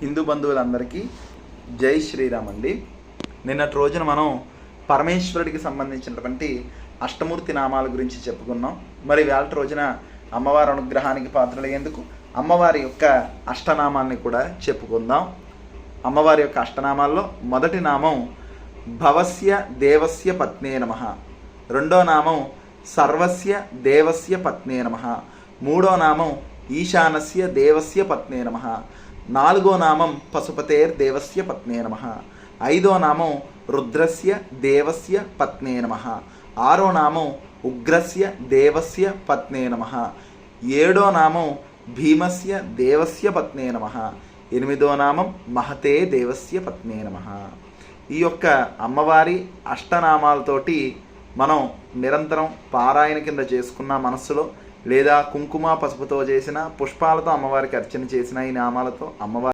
హిందూ బంధువులందరికీ జై శ్రీరామ్ అండి. నిన్నటి రోజున మనం పరమేశ్వరుడికి సంబంధించినటువంటి అష్టమూర్తి నామాల గురించి చెప్పుకున్నాం. మరి వేళ రోజున అమ్మవారి అనుగ్రహానికి పాత్రలయ్యేందుకు అమ్మవారి యొక్క అష్టనామాల్ని కూడా చెప్పుకుందాం. అమ్మవారి యొక్క అష్టనామాల్లో మొదటి నామం భవస్య దేవస్య పత్నే నమః, రెండో నామం సర్వస్య దేవస్య పత్నే నమః, మూడో నామం ఈశానస్య దేవస్య పత్నే నమః, నాలుగో నామం పశుపతేర్ దేవస్య పత్నే నమః, ఐదో నామం రుద్రస్య దేవస్య పత్నే నమః, ఆరో నామం ఉగ్రస్య దేవస్య పత్నే నమః, ఏడో నామం భీమస్య దేవస్య పత్నే నమః, ఎనిమిదో నామం మహతే దేవస్య పత్నే నమః. ఈ యొక్క అమ్మవారి అష్టనామాలతోటి మనం నిరంతరం పారాయణ కింద చేసుకున్న మనస్సులో లేదా కుంకుమ పసుపుతో చేసిన పుష్పాలతో అమ్మవారికి అర్చన చేసిన ఈ నామాలతో అమ్మవారి